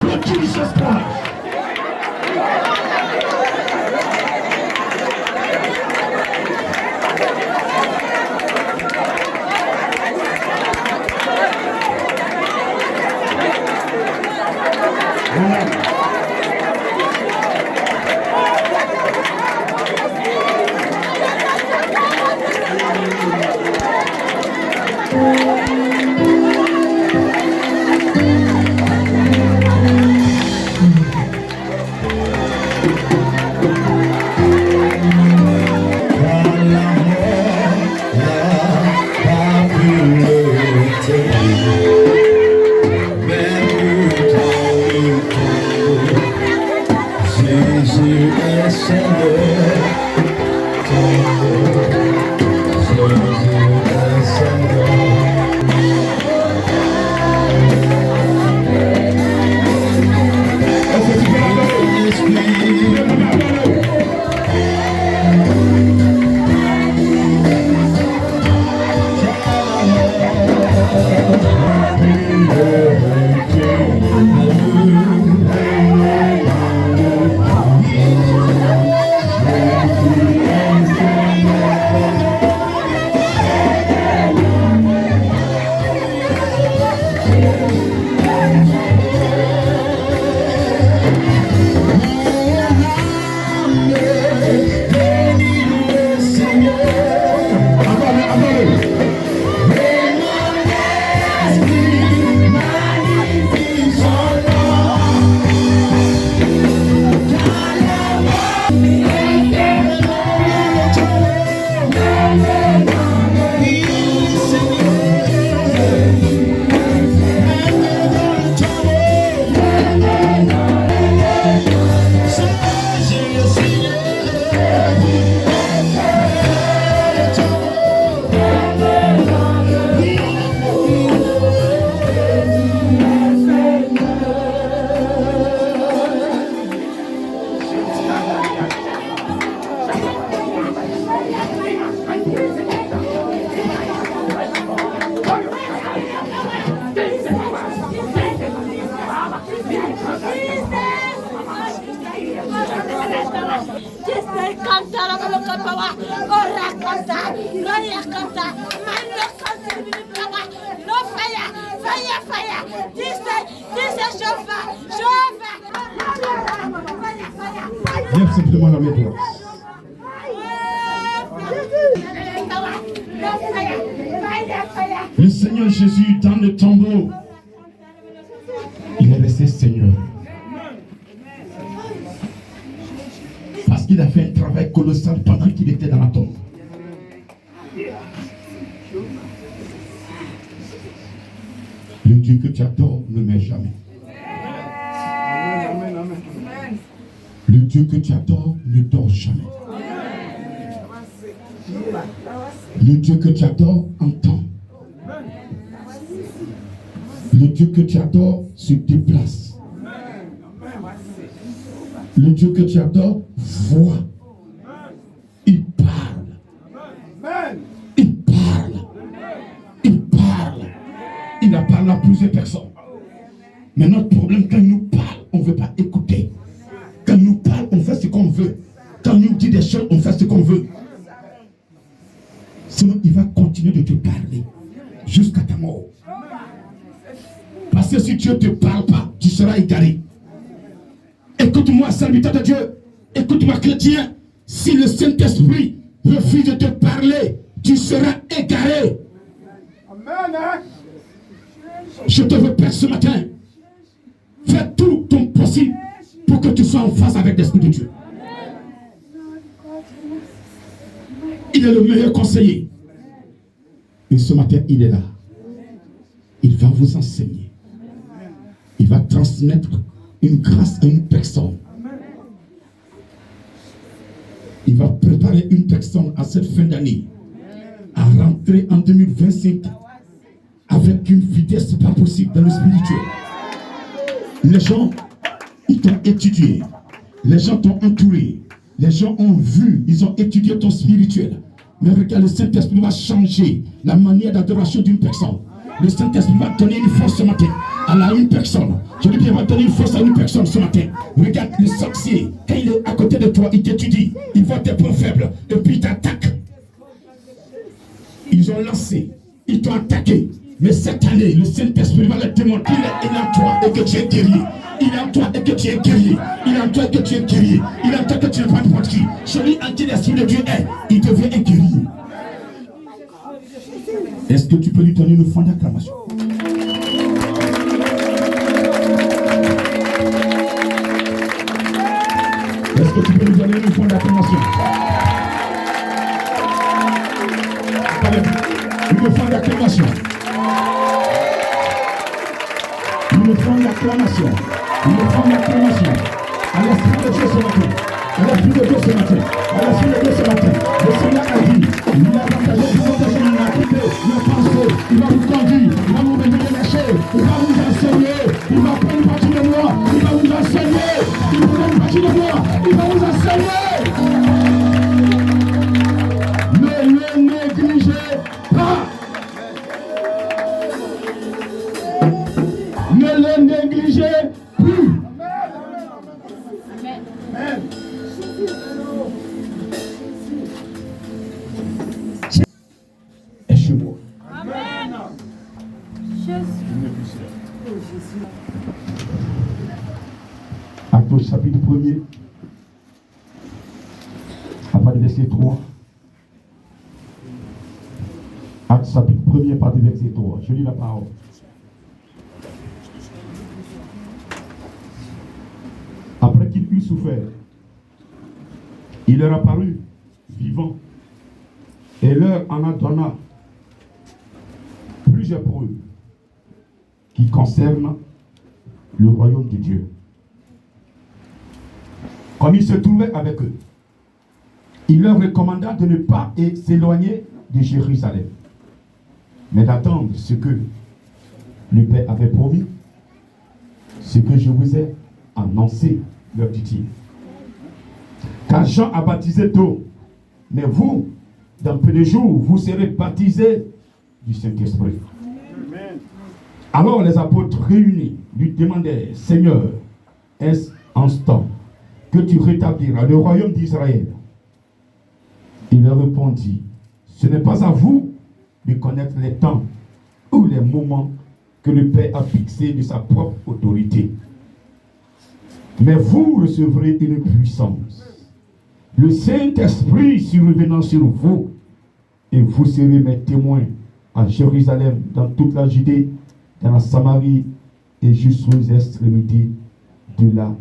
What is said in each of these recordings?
Lord Jesus Christ. Lève simplement la main droite. Le Seigneur Jésus dans le tombeau, il est resté Seigneur. Parce qu'il a fait un travail colossal pendant qu'il était dans la tombe. Le Dieu que tu adores ne meurt jamais. Le Dieu que tu adores ne dort jamais. Le Dieu que tu adores entend. Le Dieu que tu adores se déplace. Le Dieu que tu adores voit. Il parle. Il parle. Il parle. Il a parlé à plusieurs personnes. Mais notre problème, quand il nous parle, on ne veut pas écouter. Quand il nous parle, on fait ce qu'on veut. Quand il nous dit des choses, on fait ce qu'on veut. Sinon, il va continuer de te parler jusqu'à ta mort. Parce que si Dieu ne te parle pas, tu seras égaré. Écoute-moi, serviteur de Dieu. Écoute-moi, chrétien. Si le Saint-Esprit refuse de te parler, tu seras égaré. Amen. Je te répète ce matin. Fais tout ton possible pour que tu sois en phase avec l'Esprit de Dieu. Il est le meilleur conseiller. Et ce matin, il est là. Il va vous enseigner. Il va transmettre une grâce à une personne. Il va préparer une personne à cette fin d'année à rentrer en 2025 avec une vitesse pas possible dans le spirituel. Les gens, ils t'ont étudié. Les gens t'ont entouré. Les gens ont vu, ils ont étudié ton spirituel. Mais regarde, le Saint-Esprit va changer la manière d'adoration d'une personne. Le Saint-Esprit va donner une force ce matin à une personne. Je dis bien, va donner une force à une personne ce matin. Regarde le sorcier, quand il est à côté de toi, il t'étudie, il voit tes points faibles, et puis il t'attaque. Ils ont lancé, ils t'ont attaqué. Mais cette année, le Saint-Esprit va leur démontrer qu'il est en toi et que tu es guerrier. Il est en toi et que tu es guerrier. Il est en toi et que tu es guerrier. Il est en toi et que tu n'es pas n'importe qui. Celui en qui l'Esprit de Dieu est, il devient un guerrier. Est-ce que tu peux lui donner une fond d'acclamation? Est-ce que tu peux lui donner une fond d'acclamation? Une fond d'acclamation. Une fond d'acclamation. Une fond d'acclamation. À l'Esprit de Dieu ce matin. À l'Esprit de Dieu ce matin. À l'Esprit de Dieu ce matin. Le Seigneur a dit, il va partager, il va protéger, il va quitter, il va penser, il va vous conduire, il va vous révéler les choses, il va vous enseigner, il va prendre une partie de moi, il va vous enseigner, il va prendre une partie de moi, il va vous enseigner. Ne le négligez pas. Ne le négligez plus. Amen. Et chez moi. Amen. Actes chapitre 1er, à partir du verset 3. Actes chapitre 1er, à partir du verset 3. Je lis la parole. Après qu'il eut souffert, il leur apparut vivant et leur en donna plusieurs preuves qui concernent le royaume de Dieu. Comme il se trouvait avec eux, il leur recommanda de ne pas s'éloigner de Jérusalem, mais d'attendre ce que le Père avait promis, ce que je vous ai annoncé, leur dit-il. Car Jean a baptisé d'eau, mais vous, dans peu de jours, vous serez baptisés du Saint-Esprit. Alors les apôtres réunis lui demandèrent, Seigneur, est-ce en ce temps que tu rétabliras le royaume d'Israël? Il leur répondit, ce n'est pas à vous de connaître les temps ou les moments que le Père a fixés de sa propre autorité. Mais vous recevrez une puissance. Le Saint-Esprit survenant sur vous, et vous serez mes témoins à Jérusalem, dans toute la Judée, dans la Samarie et jusqu'aux extrémités de la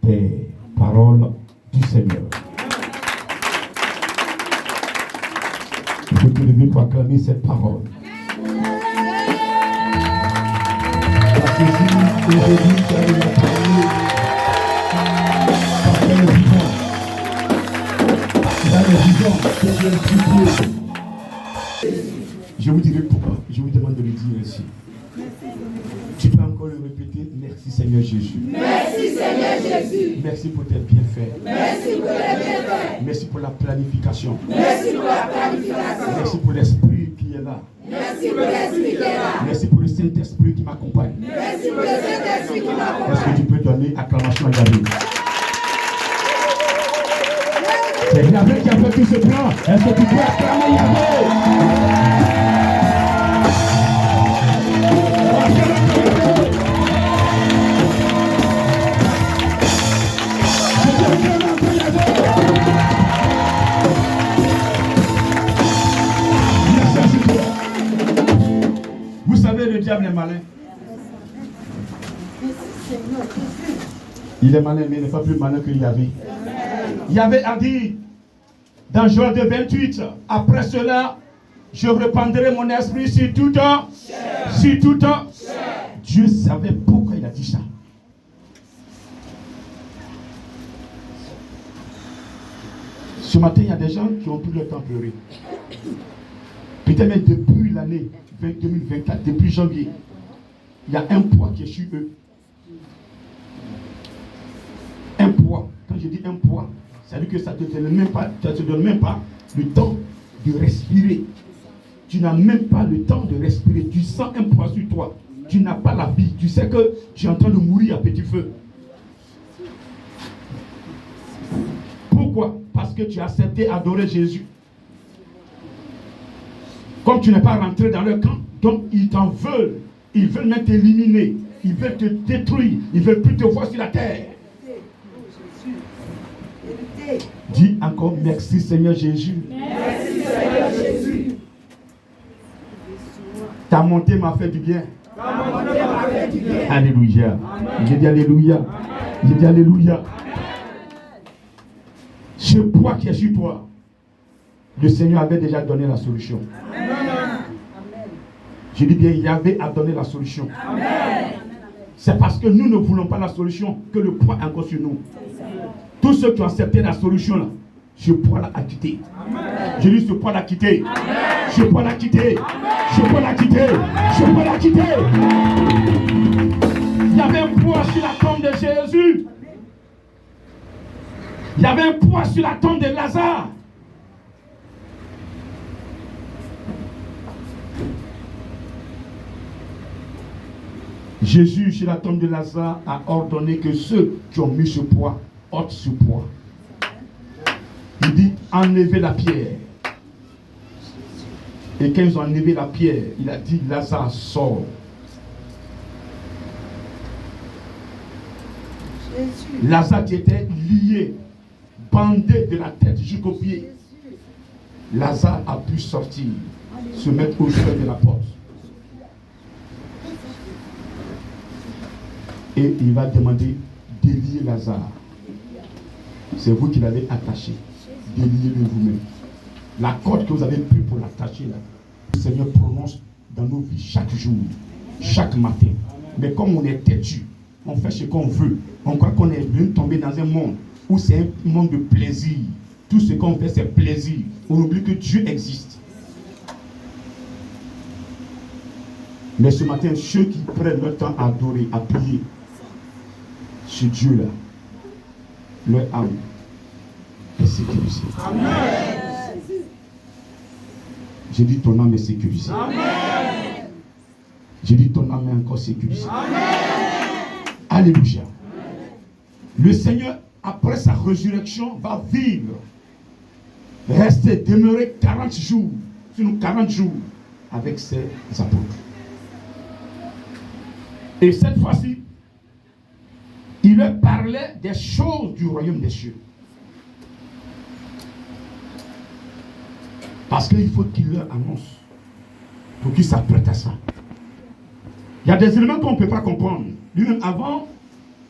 terre. Parole du Seigneur. Vous devez proclamer cette parole. Parce que si aujourd'hui tu as la parole, parce qu'elle est vivante, dans le vivant, que Dieu est supplié. Je vous dirai pourquoi. Je vous demande de le dire ici. Tu peux encore le répéter. Merci Seigneur Jésus. Merci Seigneur Jésus. Merci pour tes bienfaits. Merci pour tes bienfaits. Merci pour la planification. Merci pour la planification. Merci pour l'esprit qui est là. Merci pour l'esprit qui est là. Merci pour le Saint-Esprit qui m'accompagne. Merci pour le Saint-Esprit qui m'accompagne. Est-ce que tu peux donner acclamation à Yahvé? C'est Yahvé qui a fait tout ce plan. Est-ce que tu peux acclamer Yahvé? Vous savez, le diable est malin. Il est malin, mais il n'est pas plus malin que Yahvé. Yahvé a dit dans Joël 2:28, après cela, je répandrai mon esprit sur tout temps. Sur tout temps. Dieu savait pourquoi il a dit ça. Ce matin, il y a des gens qui ont pris le temps de pleurer. Peut-être même depuis l'année 2024, depuis janvier, il y a un poids qui est sur eux. Un poids. Quand je dis un poids, ça veut dire que ça ne te donne même pas le temps de respirer. Tu n'as même pas le temps de respirer. Tu sens un poids sur toi. tu n'as pas la vie. Tu sais que tu es en train de mourir à petit feu. Pourquoi? Parce que tu as accepté adorer Jésus. Comme tu n'es pas rentré dans leur camp, donc ils t'en veulent. Ils veulent même t'éliminer. Ils veulent te détruire. Ils ne veulent plus te voir sur la terre. Dis encore merci Seigneur Jésus. Merci Seigneur Jésus. Ta montée m'a fait du bien. Ta montée m'a fait du bien. Alléluia. J'ai dit Alléluia. J'ai dit Alléluia. Ce poids qui est sur toi, le Seigneur avait déjà donné la solution. Je dis bien, il avait à donner la solution. C'est parce que nous ne voulons pas la solution que le poids est encore sur nous. Tous ceux qui ont accepté la solution là, ce poids là a quitté. Je dis ce poids l'a quitté. Ce poids l'a quitté. Ce poids l'a quitté. Ce poids l'a quitté. Il y avait un poids sur la tombe de Jésus. Il y avait un poids sur la tombe de Lazare. Jésus, sur la tombe de Lazare, a ordonné que ceux qui ont mis ce poids ôtent ce poids. Il dit, enlevez la pierre. Et quand ils ont enlevé la pierre, il a dit, Lazare sort. Jésus. Lazare qui était lié, bandé de la tête jusqu'aux pieds. Lazare a pu sortir, se mettre au seuil de la porte. Et il va demander délier Lazare. C'est vous qui l'avez attaché. Déliez-le vous-même. La corde que vous avez pris pour l'attacher là, le Seigneur prononce dans nos vies chaque jour, chaque matin. Mais comme on est têtu, on fait ce qu'on veut. On croit qu'on est venu tomber dans un monde où c'est un monde de plaisir. Tout ce qu'on fait, c'est plaisir. On oublie que Dieu existe. Mais ce matin, ceux qui prennent leur temps à adorer, à prier, ce Dieu-là, leur âme est sécurisée. Amen. J'ai dit ton âme est sécurisée. Amen. J'ai dit ton âme est encore sécurisée. Amen. Alléluia. Le Seigneur, après sa résurrection, va vivre, rester, demeurer 40 jours, sinon 40 jours, avec ses apôtres. Et cette fois-ci, il leur parlait des choses du royaume des cieux. Parce qu'il faut qu'il leur annonce pour qu'ils s'apprêtent à ça. Il y a des éléments qu'on ne peut pas comprendre. Lui-même, avant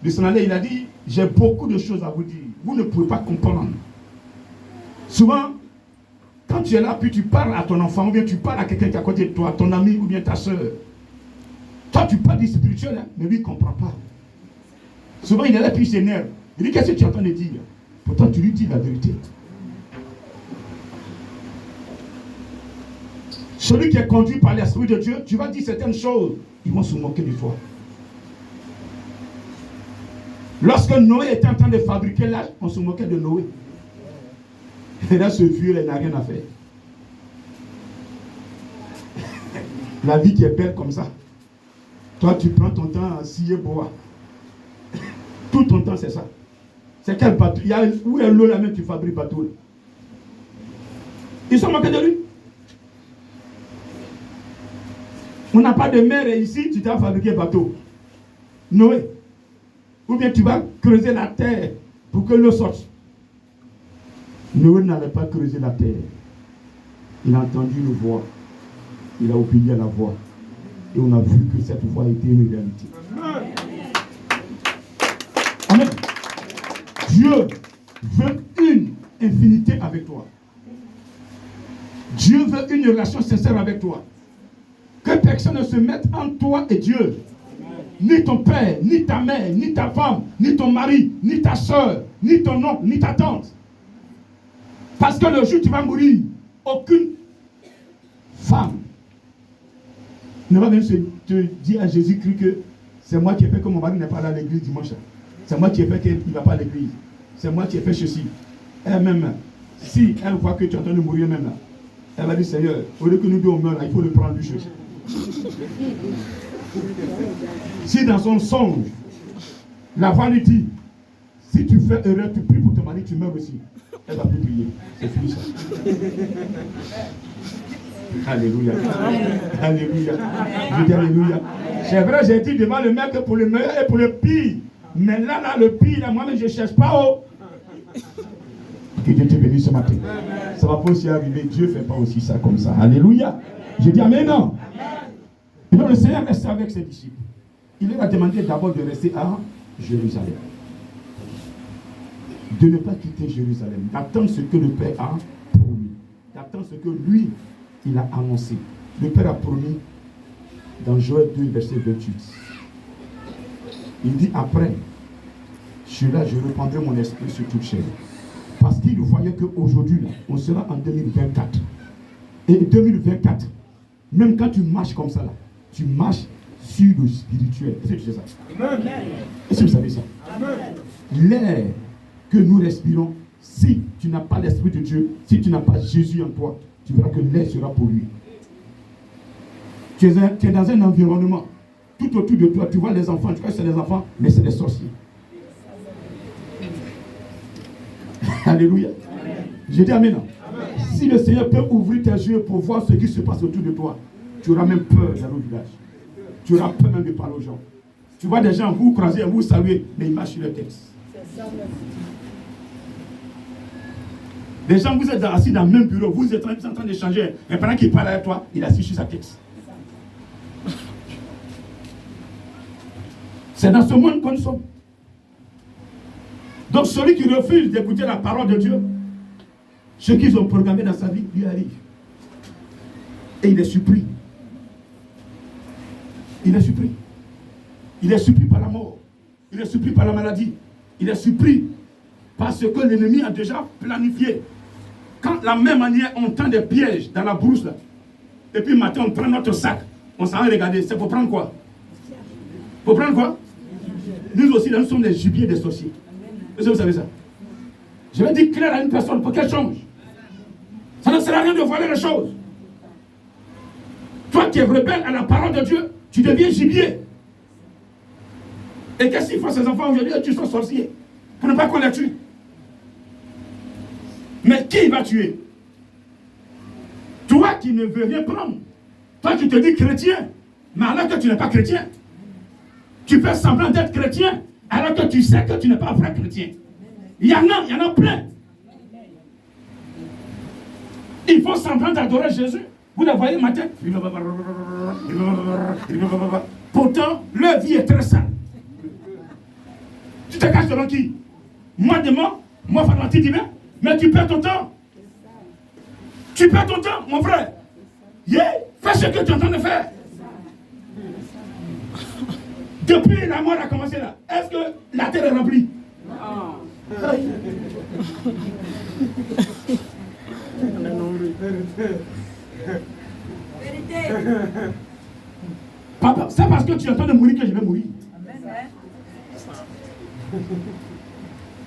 de s'en aller, il a dit, j'ai beaucoup de choses à vous dire. Vous ne pouvez pas comprendre. Souvent, quand tu es là, puis tu parles à ton enfant, ou bien tu parles à quelqu'un qui est à côté de toi, ton ami ou bien ta soeur. Toi, tu parles du spirituel, hein, mais lui, il ne comprend pas. Souvent, il est là, puis il s'énerve. Il dit, qu'est-ce que tu es en train de dire? Pourtant, tu lui dis la vérité. Celui qui est conduit par l'Esprit de Dieu, tu vas dire certaines choses, ils vont se moquer de toi. Lorsque Noé était en train de fabriquer l'arche, on se moquait de Noé. Et là, ce vieux, il n'a rien à faire. La vie qui est belle comme ça. Toi, tu prends ton temps à scier bois. Tout ton temps, c'est ça. C'est quel bateau? Où est l'eau là-même, tu fabriques bateau? Ils sont moqués de lui. On n'a pas de mer ici, tu t'as fabriqué bateau. Noé. Ou bien tu vas creuser la terre pour que l'eau sorte. Noé n'allait pas creuser la terre. Il a entendu une voix. Il a obéi à la voix. Et on a vu que cette voix était une réalité. Amen. Dieu veut une infinité avec toi. Dieu veut une relation sincère avec toi. Que personne ne se mette entre toi et Dieu. Ni ton père, ni ta mère, ni ta femme, ni ton mari, ni ta soeur, ni ton oncle, ni ta tante. Parce que le jour où tu vas mourir, aucune femme ne va même te dire à Jésus-Christ que c'est moi qui ai fait que mon mari n'est pas là à l'église dimanche. C'est moi qui ai fait qu'il ne va pas à l'église. C'est moi qui ai fait ceci. Elle-même, si elle voit que tu es en train de mourir même là, elle va dire, Seigneur, au lieu que nous deux on meurt là, il faut le prendre du chercher. Si dans son songe, la voix lui dit, si tu fais erreur, tu pries pour ton mari, tu meurs aussi. Elle va plus prier. C'est fini ça. Alléluia. Alléluia. Je dis alléluia. C'est vrai, j'ai dit devant le mec pour le meilleur et pour le pire. Mais là, le pire, là, moi-même, je ne cherche pas. Oh. Que Dieu te bénisse ce matin. Ça va pas aussi arriver. Dieu ne fait pas aussi ça comme ça. Alléluia. Je dis amen. Non. Et donc le Seigneur restait avec ses disciples. Il leur a demandé d'abord de rester à Jérusalem. De ne pas quitter Jérusalem. D'attendre ce que le Père a promis. D'attendre ce que lui, il a annoncé. Le Père a promis dans Joël 2, verset 28. Il dit après, celui-là, je répandrai mon esprit sur toute chair. Parce qu'il voyait qu'aujourd'hui, on sera en 2024. Et 2024, même quand tu marches comme ça, là, tu marches sur le spirituel. Est-ce que tu sais ça? Est-ce que vous savez ça? L'air que nous respirons, si tu n'as pas l'Esprit de Dieu, si tu n'as pas Jésus en toi, tu verras que l'air sera pollué. Tu es dans un environnement, tout autour de toi, tu vois les enfants, tu crois que c'est des enfants, mais c'est des sorciers. Alléluia. Je dis amen. Si le Seigneur peut ouvrir tes yeux pour voir ce qui se passe autour de toi, tu auras même peur d'aller au village. Tu auras peur même de parler aux gens. Tu vois des gens, vous croisez, vous saluez, mais ils marchent sur le texte. Des gens, vous êtes assis dans le même bureau, vous êtes en train d'échanger, mais pendant qu'il parle avec toi, il est assis sur sa texte. C'est dans ce monde que nous sommes. Donc celui qui refuse d'écouter la parole de Dieu, ce qu'ils ont programmé dans sa vie, lui arrive. Et il est surpris. Il est surpris. Il est surpris par la mort. Il est surpris par la maladie. Il est surpris parce que l'ennemi a déjà planifié. Quand la même manière, on tend des pièges dans la brousse, là, et puis matin, on prend notre sac, on s'en va regarder, c'est pour prendre quoi? Pour prendre quoi? Nous aussi, là, nous sommes les gibiers des sorciers. Est-ce que vous savez ça? Je vais dire clair à une personne pour qu'elle change. Ça ne sert à rien de voiler les choses. Toi qui es rebelle à la parole de Dieu, tu deviens gibier. Et qu'est-ce qu'ils font ces enfants aujourd'hui? Tu sois sorcier. Pour ne pas qu'on les tue. Mais qui va tuer? Toi qui ne veux rien prendre. Toi qui te dis chrétien. Mais alors que tu n'es pas chrétien. Tu fais semblant d'être chrétien. Alors que tu sais que tu n'es pas un vrai chrétien. Il y en a plein. Ils font semblant d'adorer Jésus. Vous le voyez le matin. Pourtant, leur vie est très sale. Tu te caches devant qui? Moi démon, moi fanati divin. Mais tu perds ton temps. Tu perds ton temps, mon frère. Fais ce que tu es en train de faire. Depuis la mort a commencé là, est-ce que la terre est remplie? Non. Papa, c'est parce que tu es en train de mourir que je vais mourir.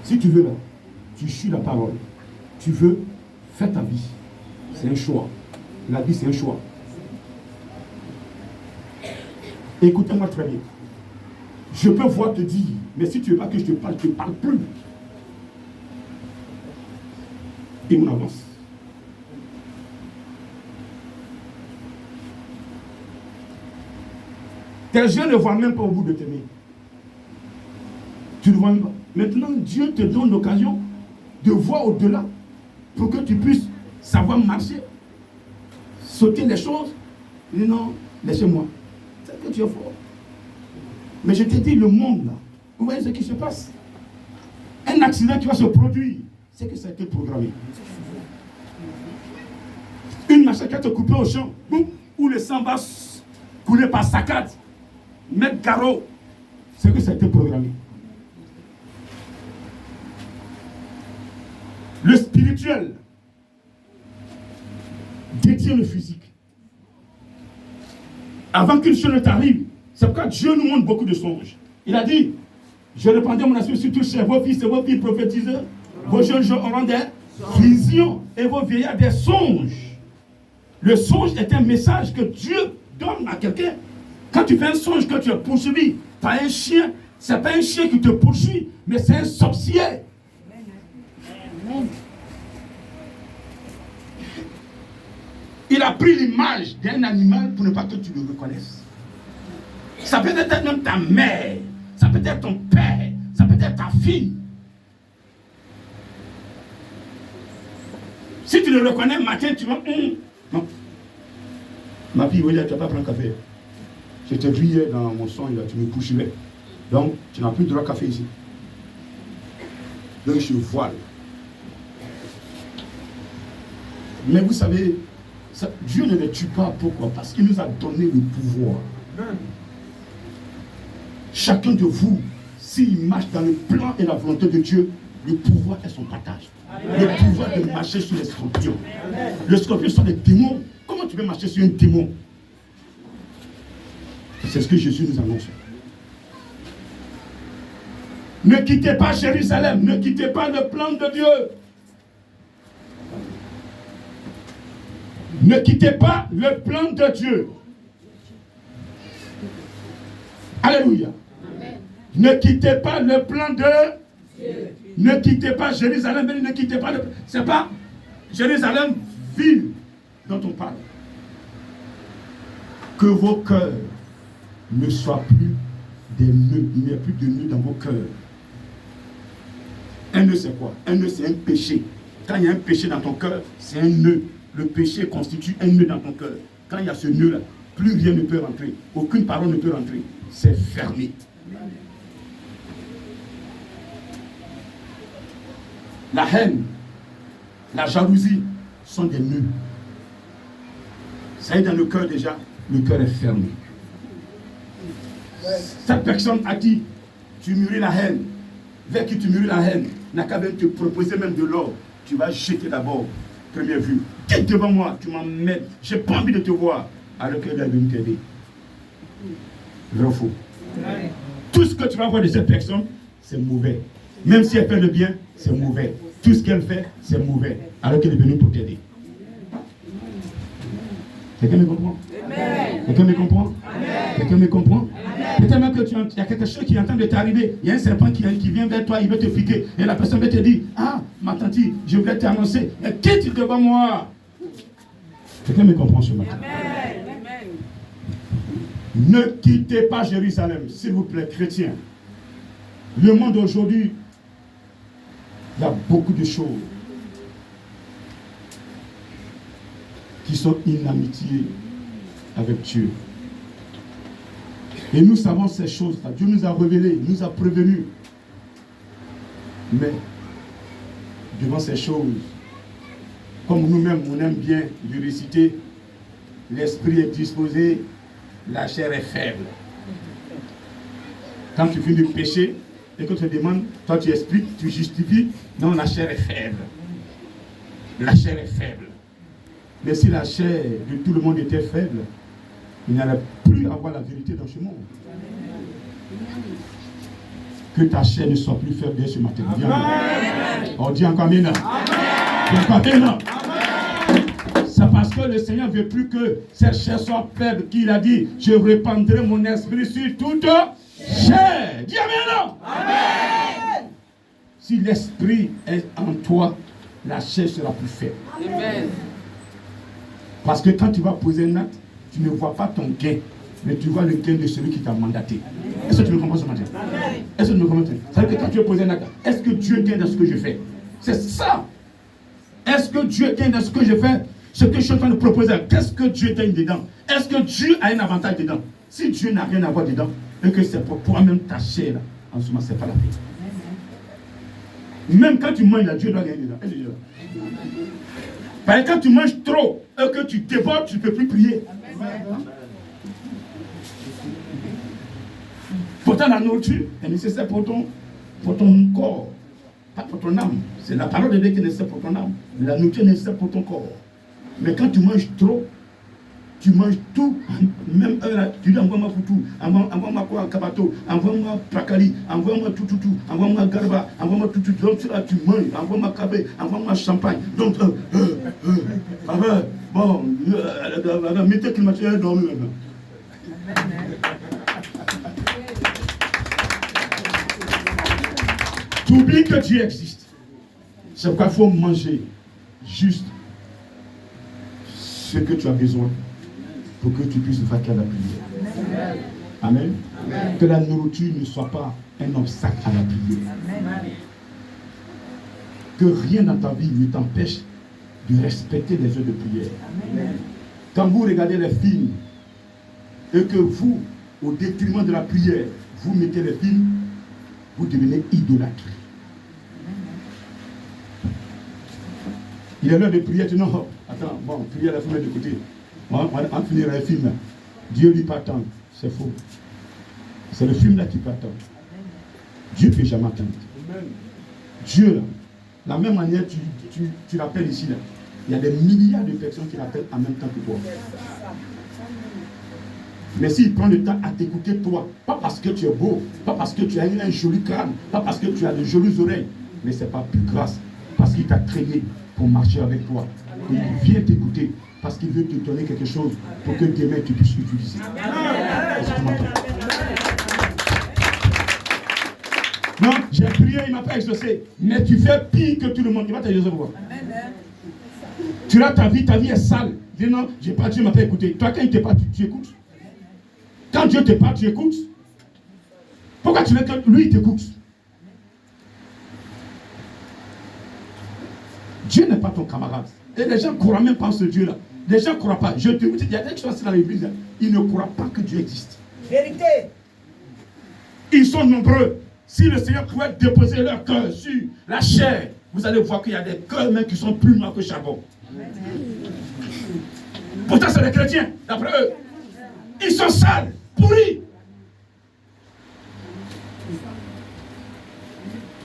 Si tu veux là, tu suis la parole. Tu veux, fais ta vie. C'est un choix. La vie, c'est un choix. Écoutez-moi très bien. Je peux voir te dire, mais si tu ne veux pas que je te parle plus. Et on avance. Tes yeux ne voient même pas au bout de tes mains. Tu ne vois même pas. Maintenant, Dieu te donne l'occasion de voir au-delà pour que tu puisses savoir marcher, sauter les choses. Mais non, laissez-moi. C'est que tu es fort. Mais je t'ai dit, le monde là, vous voyez ce qui se passe? Un accident qui va se produire, c'est que ça a été programmé. Une machine qui a été coupée au champ, où le sang va couler par saccade, mettre carreau, c'est que ça a été programmé. Le spirituel détient le physique. Avant qu'une chose ne t'arrive, c'est pourquoi Dieu nous montre beaucoup de songes. Il a dit, je répandrai mon esprit sur tous chez vos fils et vos filles prophétiseurs. Vos jeunes gens auront des visions et vos vieillards des songes. Le songe est un message que Dieu donne à quelqu'un Quand tu fais un songe que tu es poursuivi par un chien, ce n'est pas un chien qui te poursuit, mais c'est un sorcier. Amen. Il a pris l'image d'un animal pour ne pas que tu le reconnaisses. Ça peut être même ta mère, ça peut être ton père, ça peut être ta fille. Si tu le reconnais matin, tu vas... Non. Ma fille, oui, tu ne vas pas prendre café. Je te brillais dans mon son, tu me coucherais. Donc, tu n'as plus de droit à café ici. Donc, je voile. Mais vous savez, ça, Dieu ne les tue pas. Pourquoi? Parce qu'il nous a donné le pouvoir. Chacun de vous, s'il marche dans le plan et la volonté de Dieu, le pouvoir est son partage. Le pouvoir de marcher sur les scorpions. Les scorpions sont des démons. Comment tu peux marcher sur un démon? C'est ce que Jésus nous annonce. Ne quittez pas Jérusalem. Ne quittez pas le plan de Dieu. Ne quittez pas le plan de Dieu. Alléluia. Ne quittez pas le plan de Dieu. Ne quittez pas Jérusalem, ne quittez pas le... C'est pas Jérusalem, ville dont on parle. Que vos cœurs ne soient plus des nœuds. Il n'y a plus de nœuds dans vos cœurs. Un nœud, c'est quoi? Un nœud, c'est un péché. Quand il y a un péché dans ton cœur, c'est un nœud. Le péché constitue un nœud dans ton cœur. Quand il y a ce nœud-là, plus rien ne peut rentrer. Aucune parole ne peut rentrer. C'est fermé. La haine, la jalousie sont des nœuds. Ça y est dans le cœur déjà, le cœur est fermé. Cette personne à qui tu mûris la haine, vers qui tu mûris la haine, n'a qu'à même te proposer même de l'or. Tu vas jeter d'abord, première vue. Quitte devant moi, tu m'emmènes, j'ai pas envie de te voir. Alors qu'elle est venue t'aider. Vrai ou faux? Tout ce que tu vas voir de cette personne, c'est mauvais. Même si elle fait le bien, c'est mauvais. Tout ce qu'elle fait, c'est mauvais. Alors qu'elle est venue pour t'aider. Quelqu'un me comprend? Quelqu'un me comprend? Quelqu'un me comprend? Peut-être même qu'il y a quelque chose qui est en train de t'arriver. Il y a un serpent qui vient vers toi, il veut te piquer. Et la personne va te dire, ah, ma tante, je voulais t'annoncer. Quitte devant moi. Quelqu'un me comprend ce matin? Ne quittez pas Jérusalem, s'il vous plaît, chrétiens. Le monde aujourd'hui, il y a beaucoup de choses qui sont inamitiées avec Dieu. Et nous savons ces choses-là. Dieu nous a révélé, nous a prévenus. Mais, devant ces choses, comme nous-mêmes, on aime bien le réciter, l'esprit est disposé, la chair est faible. Quand tu finis de pécher, et que tu te demandes, toi tu expliques, tu justifies, non, la chair est faible. La chair est faible. Mais si la chair de tout le monde était faible, il n'y allait plus avoir la vérité dans ce monde. Que ta chair ne soit plus faible dès ce matin. On dit encore Amen. C'est parce que le Seigneur ne veut plus que cette chair soit faible qu'il a dit, je répandrai mon esprit sur toute chair. Dis Amen. Amen. Si l'esprit est en toi, la chair sera plus faible. Amen. Parce que quand tu vas poser un acte, tu ne vois pas ton gain, mais tu vois le gain de celui qui t'a mandaté. Est-ce que tu me comprends ce matin? Est-ce que tu me comprends? Ça veut dire que quand tu veux poser un acte, est-ce que Dieu gagne dans ce que je fais? C'est ça. Est-ce que Dieu gagne dans ce que je fais? Ce que je suis en train de proposer, qu'est-ce que Dieu gagne dedans? Est-ce que Dieu a un avantage dedans? Si Dieu n'a rien à voir dedans, et que c'est pour toi-même ta chair, là, en ce moment, c'est pas la paix. Même quand tu manges, là, Dieu doit gagner dedans. Parce que quand tu manges trop, et que tu débordes, tu ne peux plus prier. Pourtant, la nourriture est nécessaire pour ton corps, pas pour ton âme. C'est la parole de Dieu qui est nécessaire pour ton âme. Mais la nourriture est nécessaire pour ton corps. Mais quand tu manges trop, tu manges tout, même tu dis envoie-moi pour tout, envoie-moi quoi, Kabato, envoie-moi Prakali, envoie-moi tout, envoie-moi Garba, envoie-moi tout, donc là tu manges, envoie-moi Kabé, envoie-moi champagne, donc bon, mettez qu'il m'a dormi maintenant. Tu oublies que Dieu existe. C'est pourquoi il faut manger juste ce que tu as besoin pour que tu puisses vaquer à la prière. Amen. Amen. Que la nourriture ne soit pas un obstacle à la prière. Amen. Que rien dans ta vie ne t'empêche de respecter les heures de prière. Amen. Quand vous regardez les films et que vous, au détriment de la prière, vous mettez les films, vous devenez idolâtre. Il est l'heure de prier, tu dis non, attends, bon, prier la film de côté. On va finir le film là. Dieu lui peut attendre. C'est faux. C'est le film là qui peut attendre. Dieu ne peut jamais attendre. Dieu là, de la même manière tu l'appelles ici là. Il y a des milliards de personnes qui l'appellent en même temps que toi. Mais s'il prend le temps à t'écouter toi, pas parce que tu es beau, pas parce que tu as un joli crâne, pas parce que tu as de jolies oreilles, mais c'est pas plus grâce, parce qu'il t'a créé pour marcher avec toi. Et il vient t'écouter parce qu'il veut te donner quelque chose pour que demain tu puisses l'utiliser. Est-ce que tu m'entends? Non, j'ai prié, il m'a pas exaucé. Mais tu fais pire que tout le monde. Il va t'exaucer pour quoi? Tu as ta vie est sale. Dis non, j'ai pas, Dieu m'a pas écouté. Toi, quand il te parle, tu écoutes. Quand Dieu te parle, tu écoutes. Pourquoi tu veux que lui t'écoute? Dieu n'est pas ton camarade. Et les gens ne croient même pas en ce Dieu-là. Les gens ne croient pas. Je te dis, il y a des choses dans l'église, ils ne croient pas que Dieu existe. Vérité. Ils sont nombreux. Si le Seigneur pouvait déposer leur cœur sur la chair, vous allez voir qu'il y a des cœurs même qui sont plus noirs que charbon. Pourtant, c'est les chrétiens, d'après eux. Ils sont sales, pourris.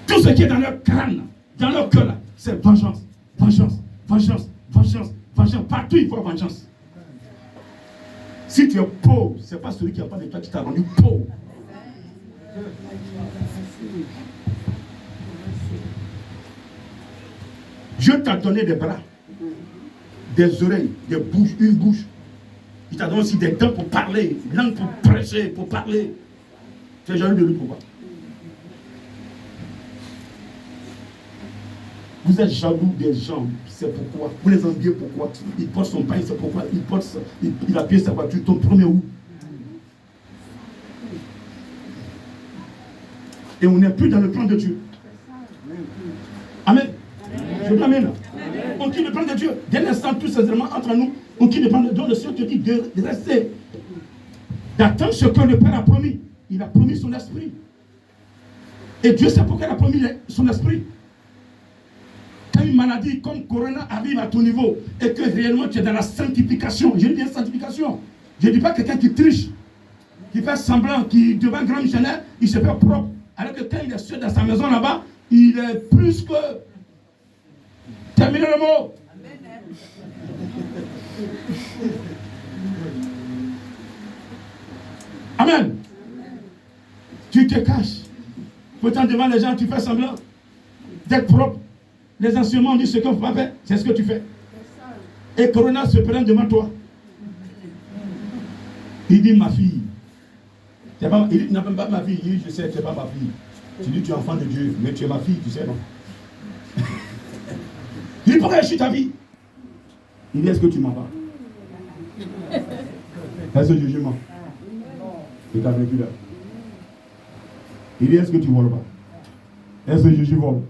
Tout ce qui est dans leur crâne, dans leur cœur, c'est vengeance, vengeance, vengeance, vengeance, vengeance. Partout, il faut vengeance. Si tu es pauvre, ce n'est pas celui qui n'a pas de toi qui t'a rendu pauvre. Dieu t'a donné des bras, des oreilles, des bouches, une bouche. Il t'a donné aussi des dents pour parler, une langue pour prêcher, pour parler. Tu es jaloux de lui pourquoi? Vous êtes jaloux des gens, c'est pourquoi? Vous les enviez pourquoi? Il porte son pain, c'est pourquoi? Il a payé sa voiture, ton premier où? Et on n'est plus dans le plan de Dieu. Amen. Je vous amène. On quitte le plan de Dieu. Dès l'instant, tous ces éléments entre nous, on quitte le plan de Dieu. Le Seigneur te dit de rester, d'attendre ce que le Père a promis. Il a promis son esprit. Et Dieu sait pourquoi il a promis son esprit. Quand une maladie comme Corona arrive à ton niveau et que réellement tu es dans la sanctification, je dis bien sanctification. Je ne dis pas quelqu'un qui triche, qui fait semblant, qui devant un grand missionnaire, il se fait propre. Alors que quand il est seul dans sa maison là-bas, il est plus que... Terminez le mot. Amen. Tu te caches. Pourtant devant les gens, tu fais semblant d'être propre. Les enseignements disent ce qu'on ne peut pas faire, c'est ce que tu fais. Et Corona se prend devant toi. Il dit ma fille. Il dit tu n'appelles pas ma fille. Il dit je sais, tu n'es pas ma fille. Tu dis tu es enfant de Dieu, mais tu es ma fille, tu sais non. Il dit pourquoi je suis ta vie? Il dit est-ce que tu m'en vas? Est-ce que je mens? Il t'a vécu là. Il dit est-ce que tu voles pas? Est-ce que je vole?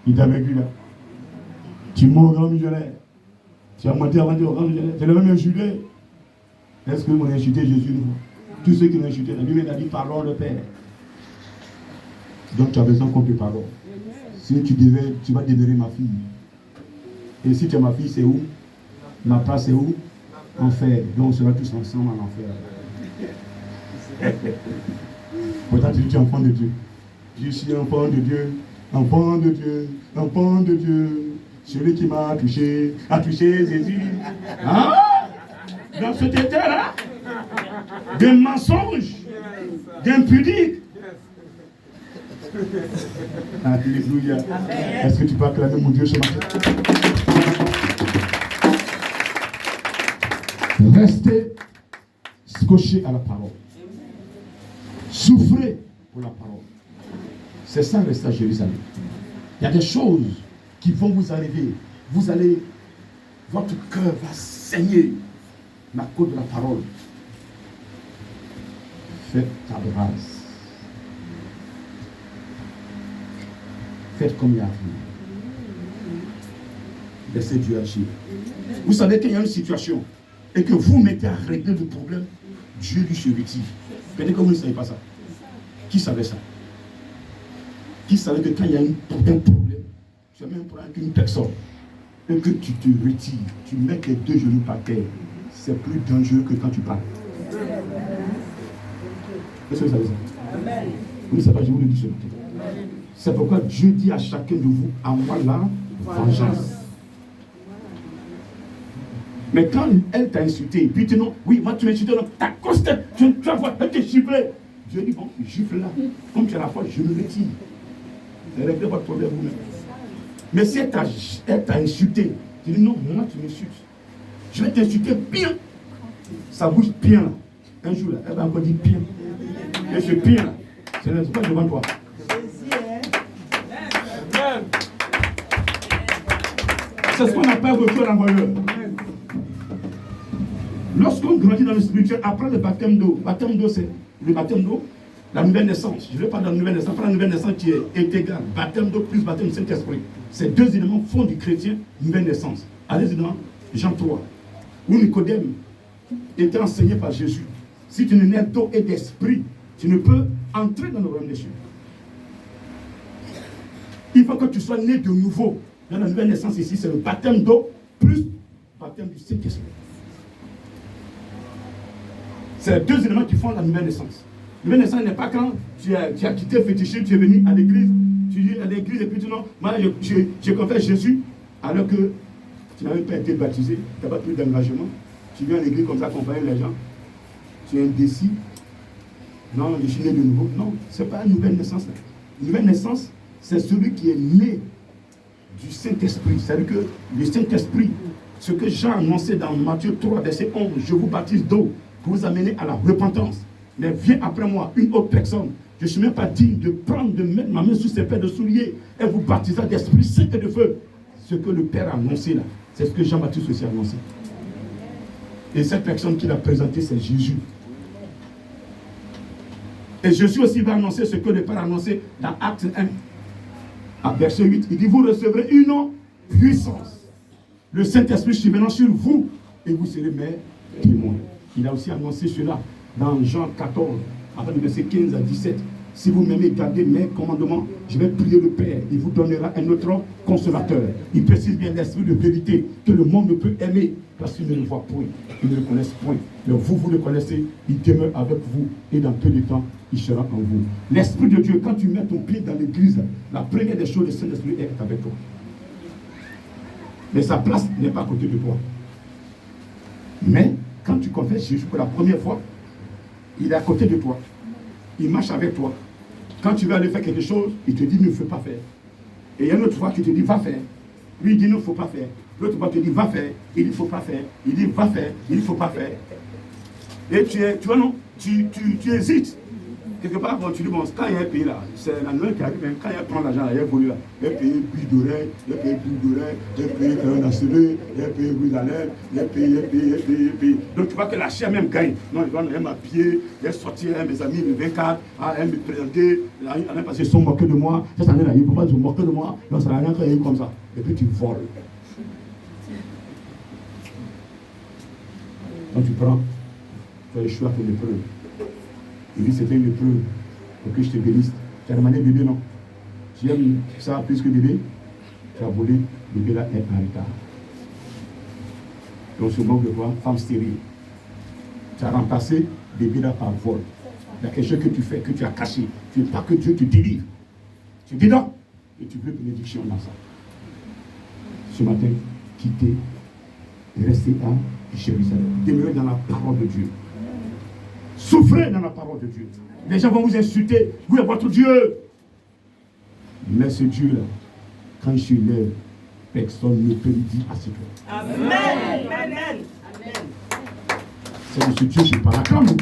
Il t'a vécu là. Tu mens au grand millionnaire. Tu as menti avant de dire au grand millionnaire. Tu l'as même insulté. Est-ce que on a insulté Jésus une fois? Tous ceux qui l'ont insulté, la Bible a dit pardon le Père. Donc tu as besoin qu'on te pardonne. Si tu vas demeurer ma fille. Et si tu es ma fille, c'est où? Ma place c'est où? Enfer. Donc on sera tous ensemble en enfer. Pourtant tu dis tu es enfant de Dieu. Je suis enfant de Dieu. Enfant de Dieu. Enfant de Dieu. Celui qui m'a touché a touché Jésus. Hein? Dans cet état-là, d'un mensonge, d'impudique. Alléluia. Est-ce que tu peux acclamer mon Dieu ce matin? Restez scotché à la parole. Souffrez pour la parole. C'est ça, rester à Jérusalem. Il y a des choses qui vont vous arriver. Votre cœur va saigner à cause de la parole. Faites table rase. Faites comme il y a vu. Laissez Dieu agir. Vous savez qu'il y a une situation et que vous mettez à régler le problème, Dieu lui se retire. Peut-être que vous ne savez pas ça. Qui savait ça? Qui savait que quand il y a un problème, tu as même un problème avec une personne, et que tu te retires, tu mets tes deux genoux par terre, c'est plus dangereux que quand tu parles. Est-ce que vous savez ça? Vous ne savez pas, je vous le dis ce matin. C'est pourquoi Dieu dit à chacun de vous, à moi la vengeance. Mais quand elle t'a insulté, puis tu dis non, oui, moi tu m'as insulté, ta cause, tu vas voir, elle t'a giflé. Dieu dit, bon, gifle là. Comme tu as la foi, je me retire. Réglez votre problème vous-même. Mais si elle t'a insulté, tu dis non, moi tu m'insultes. Je vais t'insulter bien. Ça bouge bien là. Un jour là, elle va encore dire bien. Et ce bien là, ce n'est pas devant toi. C'est ce qu'on appelle retour à l'envoyeur. Lorsqu'on grandit dans le spirituel, après le baptême d'eau, c'est le baptême d'eau, la nouvelle naissance. Je ne vais pas dans la nouvelle naissance, pas la nouvelle naissance qui est intégrale. Baptême d'eau plus baptême du Saint-Esprit. Ces deux éléments font du chrétien nouvelle naissance. Allez-y dans Jean 3, où Nicodème était enseigné par Jésus. Si tu ne nais d'eau et d'esprit, tu ne peux entrer dans le royaume des cieux. Il faut que tu sois né de nouveau. Dans la nouvelle naissance ici, c'est le baptême d'eau plus baptême du Saint-Esprit. C'est les deux éléments qui font la nouvelle naissance. La nouvelle naissance n'est pas quand tu as quitté le fétichisme, tu es venu à l'église, tu dis à l'église et puis tu dis non, moi je confesse Jésus, alors que tu n'as même pas été baptisé, tu n'as pas pris d'engagement, tu viens à l'église comme ça accompagner les gens, tu es indécis, non, je suis né de nouveau. Non, ce n'est pas une nouvelle naissance. Une nouvelle naissance, c'est celui qui est né du Saint-Esprit. C'est-à-dire que le Saint-Esprit, ce que Jean a annoncé dans Matthieu 3, verset 11, je vous baptise d'eau pour vous amener à la repentance. Mais viens après moi une autre personne. Je ne suis même pas digne de mettre ma main sur ses paires de souliers et vous baptiser d'Esprit Saint et de feu. Ce que le Père a annoncé là, c'est ce que Jean-Baptiste aussi a annoncé. Et cette personne qui l'a présenté, c'est Jésus. Et Jésus aussi va annoncer ce que le Père a annoncé dans Acte 1. À verset 8, il dit, vous recevrez une puissance. Le Saint-Esprit survenant sur vous et vous serez mes témoins. Il a aussi annoncé cela dans Jean 14, après le verset 15 à 17. Si vous m'aimez, gardez mes commandements, je vais prier le Père. Il vous donnera un autre consolateur. Il précise bien l'esprit de vérité que le monde ne peut aimer parce qu'il ne le voit point, il ne le connaissent point. Mais vous le connaissez, il demeure avec vous et dans peu de temps, il sera en vous. L'Esprit de Dieu, quand tu mets ton pied dans l'église, la première des choses, le Saint-Esprit est avec toi. Mais sa place n'est pas à côté de toi. Mais quand tu confesses Jésus pour la première fois, il est à côté de toi. Il marche avec toi. Quand tu vas aller faire quelque chose, il te dit ne faut pas faire. Et il y a une autre fois qui te dit va faire. Lui il dit ne faut pas faire. L'autre fois te dit va faire. Il dit il ne faut pas faire. Il dit va faire. Il dit il ne faut pas faire. Et tu vois non, tu hésites. Quelque part, bon, tu dis, bon, quand il y a un pays là, c'est la nouvelle qui arrive, même quand il y a prendre l'argent là, il y a volé là. Il y a payé bouche d'oreille, il y a payé bouche d'oreille, il y a payé un assuré, il y a payé bruit d'alerte, il y a payé. Donc tu vois que la chair même gagne. Non, il m'a pillé, il est sorti, mes amis, le 24, elle me présentait, parce qu'ils sont moqués de moi. Cette année là, ils ne peuvent pas se moquer de moi, non, ça n'a rien créé comme ça. Et puis tu voles. Donc tu prends, tu as le choix pour l'épreuve. Il dit c'était une épreuve pour que je te bénisse. Tu as demandé bébé, non? Tu aimes ça plus que bébé? Tu as volé, bébé là est en retard. Et on se moque de toi, femme stérile. Tu as remplacé bébé là par vol. Il y a quelque chose que tu fais, que tu as caché. Tu ne veux pas que Dieu te délivre. Tu dis non. Et tu veux bénédiction dans ça. Ce matin, quittez et restez à Jérusalem. Demeurez dans la parole de Dieu. Souffrez dans la parole de Dieu. Les gens vont vous insulter. Vous êtes votre Dieu. Mais ce Dieu-là, quand je lève, personne ne peut lui dire à ce toi. Amen. Amen. C'est de ce Dieu que je parle. Acclame-nous.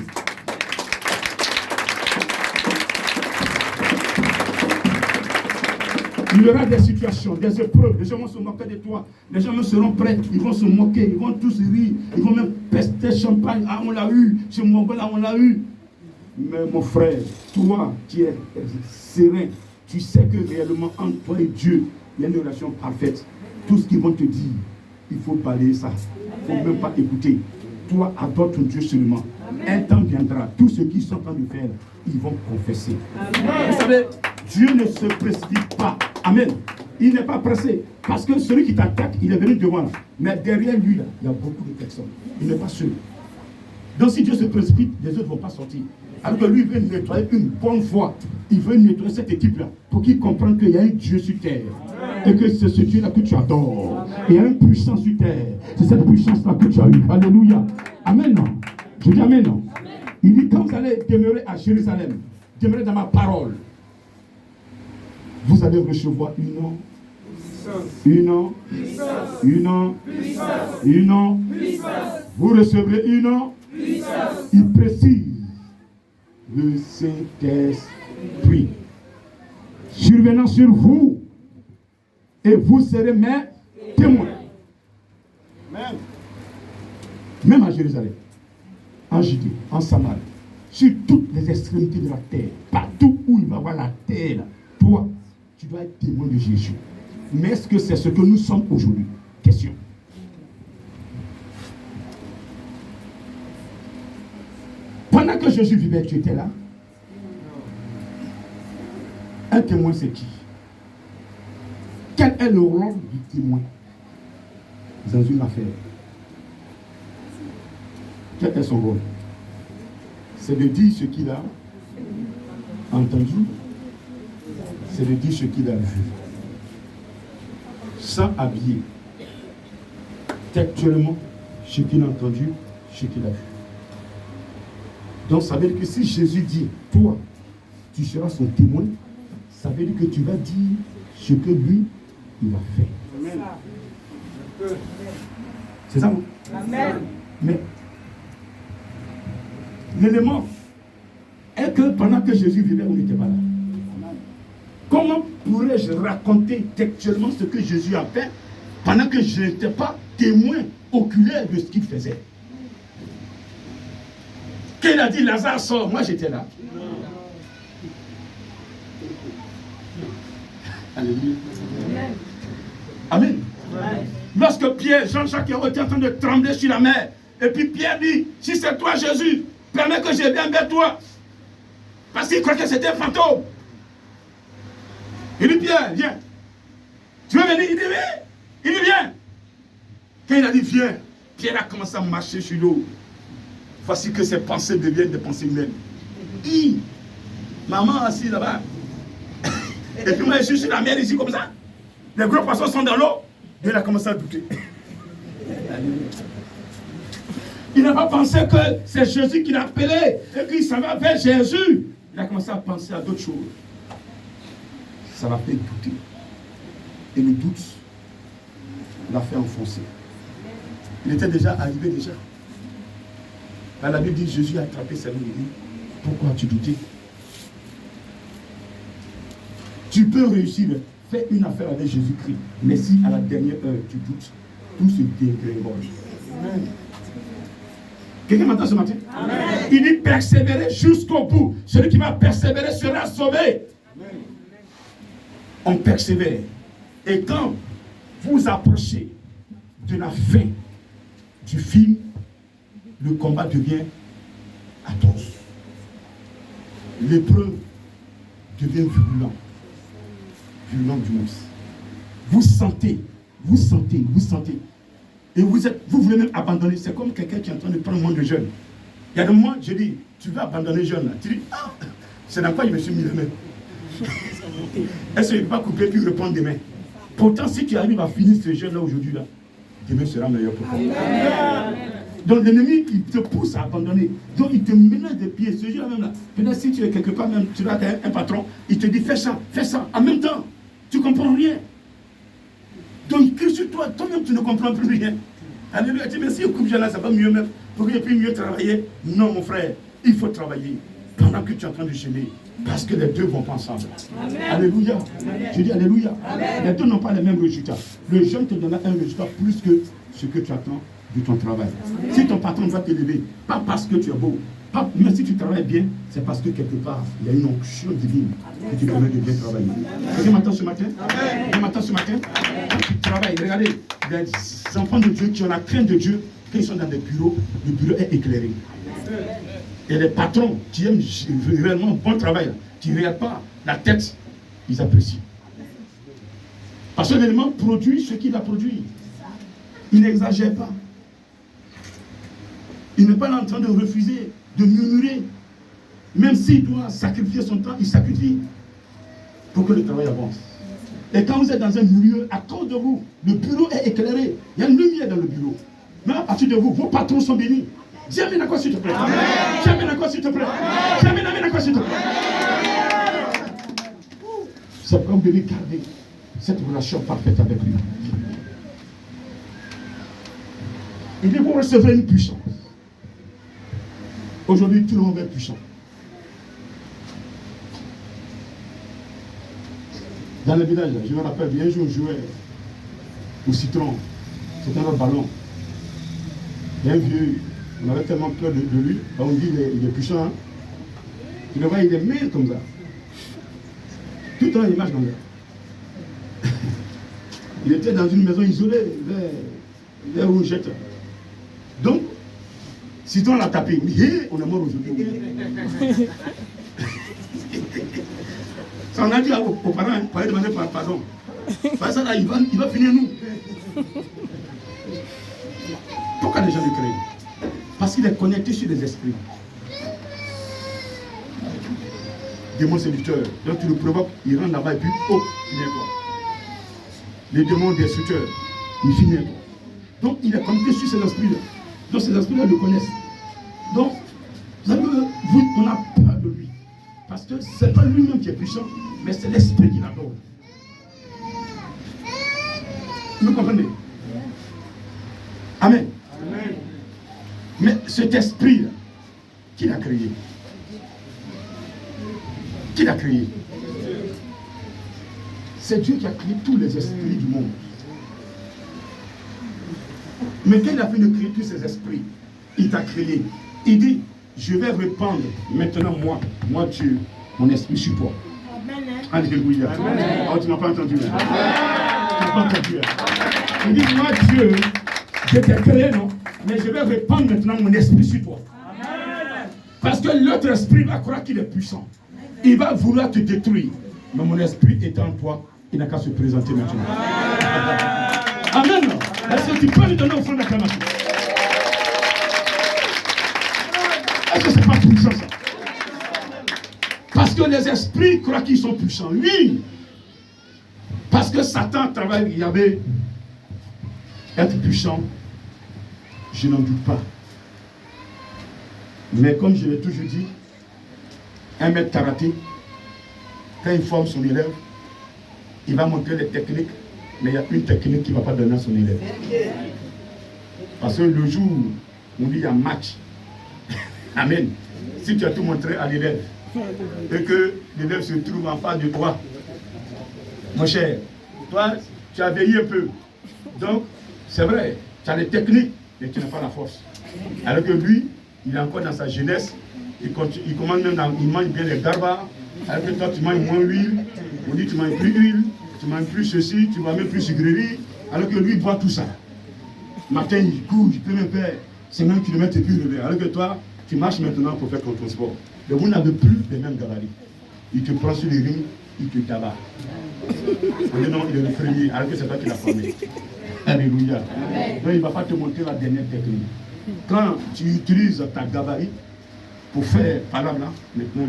Il y aura des situations, des épreuves. Les gens vont se moquer de toi. Les gens seront prêts. Ils vont se moquer. Ils vont tous rire. Ils vont même pester champagne. Ah, on l'a eu. Chez Mongola, on l'a eu. Mais mon frère, toi qui es serein, tu sais que réellement entre toi et Dieu, il y a une relation parfaite. Tout ce qu'ils vont te dire, il faut parler ça. Il ne faut même pas écouter. Toi, adore ton Dieu seulement. Un temps viendra. Tous ceux qui sont en train de faire, ils vont confesser. Amen. Vous savez, Dieu ne se précipite pas. Amen. Il n'est pas pressé. Parce que celui qui t'attaque, il est venu devant là. Mais derrière lui, là, il y a beaucoup de personnes. Il n'est pas seul. Donc si Dieu se précipite, les autres ne vont pas sortir. Alors que lui, il veut nettoyer une bonne fois. Il veut nettoyer cette équipe-là pour qu'ils comprennent qu'il y a un Dieu sur terre. Et que c'est ce Dieu-là que tu adores. Et il y a une puissance sur terre. C'est cette puissance-là que tu as eue. Alléluia. Amen. Je dis amen. Il dit, quand vous allez demeurer à Jérusalem, demeurer dans ma parole, vous allez recevoir vous recevrez il précise le Saint-Esprit survenant sur vous et vous serez mes témoins. Même à Jérusalem, en Judée, en Samarie, sur toutes les extrémités de la terre, partout où il va y avoir la terre, toi, tu dois être témoin de Jésus. Mais est-ce que c'est ce que nous sommes aujourd'hui? Question. Pendant que Jésus vivait, tu étais là? Un témoin, c'est qui? Quel est le rôle du témoin dans une affaire? Quel est son rôle? C'est de dire ce qu'il a entendu, c'est de dire ce qu'il a vu. Sans habiller textuellement ce qu'il a entendu, ce qu'il a vu. Donc ça veut dire que si Jésus dit, toi, tu seras son témoin, ça veut dire que tu vas dire ce que lui, il a fait. Amen. C'est ça, non? Amen. Mais l'élément est que pendant que Jésus vivait, on n'était pas là. Comment pourrais-je raconter textuellement ce que Jésus a fait pendant que je n'étais pas témoin oculaire de ce qu'il faisait? Quand il a dit Lazare sort, moi j'étais là. Alléluia. Amen. Amen. Lorsque Pierre, Jean-Jacques étaient en train de trembler sur la mer, et puis Pierre dit, si c'est toi Jésus, permets que je vienne vers toi. Parce qu'il croyait que c'était un fantôme. Il dit, Pierre, viens. Tu veux venir? Il dit, oui. Il dit, viens. Quand il a dit, viens, Pierre a commencé à marcher sur l'eau. Voici que ses pensées deviennent des pensées humaines. Maman assise là-bas. Et puis moi, je suis sur la mer ici comme ça. Les gros poissons sont dans l'eau. Et il a commencé à douter. Il n'a pas pensé que c'est Jésus qui l'a appelé et qu'il s'en va vers Jésus. Il a commencé à penser à d'autres choses. Ça l'a fait douter. Et le doute l'a fait enfoncer. Il était déjà arrivé déjà. La Bible dit, Jésus a attrapé sa main et dit, pourquoi as-tu douté? Tu peux réussir, fais une affaire avec Jésus-Christ. Mais si à la dernière heure tu doutes, tout se dégringole. Amen. Quelqu'un m'entend ce matin? Amen. Il dit persévérer jusqu'au bout. Celui qui va persévérer sera sauvé. Amen. On persévère. Et quand vous approchez de la fin du film, le combat devient atroce. L'épreuve devient virulent. Virulent du moins. Vous sentez. Et vous voulez même abandonner. C'est comme quelqu'un qui est en train de prendre moins de jeunes. Il y a des moments, je dis, tu veux abandonner jeune là. Tu dis, ah, c'est dans quoi je me suis mis les mains. Est-ce qu'il ne peut pas couper puis répondre demain? Pourtant, si tu arrives à finir ce jeune là aujourd'hui, là, demain sera meilleur pour toi. Donc l'ennemi, il te pousse à abandonner. Donc il te menace des pieds. Ce jour-là même là, peut-être si tu es quelque part même, tu as un patron, il te dit fais ça, en même temps. Tu ne comprends rien. Donc il crie sur toi, toi-même tu ne comprends plus rien. Alléluia, tu dis mais si je coupe là, ça va mieux même, pour que je puisse mieux travailler. Non mon frère, il faut travailler. pendant que tu es en train de jeûner. Parce que les deux vont pas ensemble. Alléluia. Je dis Alléluia. Les deux n'ont pas les mêmes résultats. Le jeûne te donnera un résultat plus que ce que tu attends de ton travail. Si ton patron va t'élever, pas parce que tu es beau, mais si tu travailles bien, c'est parce que quelque part, il y a une onction divine qui te permet de bien travailler. Quelqu'un m'attend ce matin? Quelqu'un m'attend ce matin? Quand tu travailles, regardez, les enfants de Dieu qui ont la crainte de Dieu, quand ils sont dans des bureaux, le bureau est éclairé. Et les patrons qui aiment réellement bon travail, qui ne regardent pas la tête, ils apprécient. Parce que l'élément produit ce qu'il a produit. Il n'exagère pas. Il n'est pas en train de refuser, de murmurer. Même s'il doit sacrifier son temps, il sacrifie pour que le travail avance. Et quand vous êtes dans un milieu, à cause de vous, le bureau est éclairé. Il y a une lumière dans le bureau. Mais à partir de vous, vos patrons sont bénis. Dis amen à quoi s'il te plaît? Dis amen à quoi s'il te plaît? Dis amen à quoi s'il te plaît? C'est pourquoi vous devez garder cette relation parfaite avec lui. Il dit, vous recevrez une puissance. Aujourd'hui, tout le monde est puissant. Dans le village, je me rappelle bien, un jour, on jouait au citron. C'était notre ballon. Il y a un vieux, on avait tellement peur de lui. On dit, il est puissant. Hein? Tu le vois, il est maigre comme ça. Tout le temps, il marche comme ça. Il était dans une maison isolée, vers où on jette. Donc, citron l'a tapé. Il dit, hé, on est mort aujourd'hui. Ça, on a dit aux parents, il fallait demander pardon. Parce que ça, là, il va finir nous. Pourquoi les gens le craignent? Parce qu'il est connecté sur les esprits. Démons séducteurs. Donc tu le provoques, il rentre là-bas et puis, oh, finit toi. Les démons destructeurs, il finit toi. Donc il est connecté sur ces esprits-là. Donc ces esprits-là le connaissent. Donc, on a peur de lui. Parce que ce n'est pas lui-même qui est puissant, mais c'est l'esprit qui l'adore. Vous me comprenez? Amen. Amen. Mais cet esprit-là, qui l'a créé? Qui l'a créé? C'est Dieu qui a créé tous les esprits du monde. Mais quand il a fait de créer tous ces esprits, il t'a créé. Il dit, je vais répandre maintenant moi Dieu, mon esprit sur toi. Alléluia. Oh, tu n'as pas entendu. Tu n'as pas entendu. Il dit, moi Dieu, je t'ai créé, non? Mais je vais répandre maintenant mon esprit sur toi. Parce que l'autre esprit va croire qu'il est puissant. Il va vouloir te détruire. Mais mon esprit est en toi, il n'a qu'à se présenter maintenant. Amen. Est-ce que tu peux lui donner au fond d'acclamation? Est-ce que ce n'est pas puissant ça? Parce que les esprits croient qu'ils sont puissants. Oui. Parce que Satan travaille, il y avait être puissant, je n'en doute pas. Mais comme je l'ai toujours dit, un maître karaté, quand il forme son élève, il va montrer les techniques, mais il y a une technique qu'il ne va pas donner à son élève. Parce que le jour où on dit il y a match, amen, si tu as tout montré à l'élève, et que l'élève se trouve en face de toi, mon cher, toi, tu as veillé un peu. Donc, c'est vrai, tu as les techniques, mais tu n'as pas la force. Alors que lui, il est encore dans sa jeunesse, il commence même il mange bien les garbas, alors que toi, tu manges moins d'huile, on dit tu manges plus d'huile, tu manges plus ceci, tu manges même plus sucrerie, alors que lui, il boit tout ça. Matin, il court, il peut même faire 50 km et puis revient. Alors que toi, tu marches maintenant pour faire ton transport. Mais vous n'avez plus les mêmes gabarits. Il te prend sur les rings, il te tabac. On dit non, il est le premier, alors que c'est toi qui l'as formé. Alléluia. Donc il ne va pas te montrer la dernière technique. Quand tu utilises ta gabarit pour faire, par là, maintenant,